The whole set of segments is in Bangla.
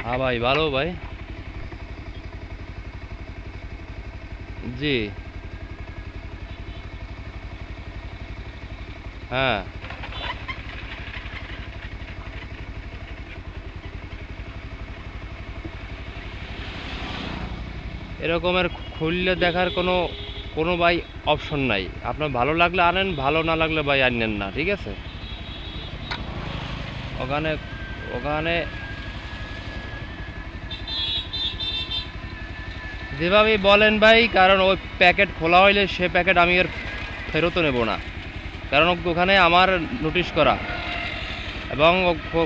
হ্যাঁ ভাই, ভালো ভাই। জি। হ্যাঁ। এরকমের খুললে দেখার কোনো কোনো ভাই অপশন নাই। আপনার ভালো লাগলে আনেন, ভালো না লাগলে ভাই আনেন না, ঠিক আছে? ওখানে ওখানে যেভাবেই বলেন ভাই, কারণ ওই প্যাকেট খোলা হইলে সে প্যাকেট আমি আর ফেরতও নেব না। কারণ ওখানে আমার নোটিশ করা, এবং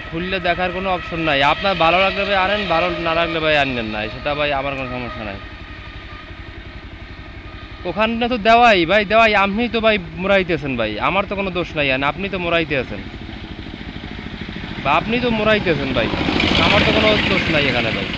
খুললে দেখার কোনো অপশন নাই। আপনার ভালো লাগলে ভাই আনেন, ভালো না লাগলে ভাই আনেন না, সেটা ভাই আমার কোনো সমস্যা নাই। ওখানে তো দেওয়াই ভাই, দেওয়াই। আপনি তো ভাই মোরাইতেছেন ভাই, আমার তো কোনো দোষ নাই, আপনি তো মোরাইতে আছেন, বা আপনি তো মোরাইতেছেন ভাই, আমার তো কোনো দোষ নাই এখানে ভাই।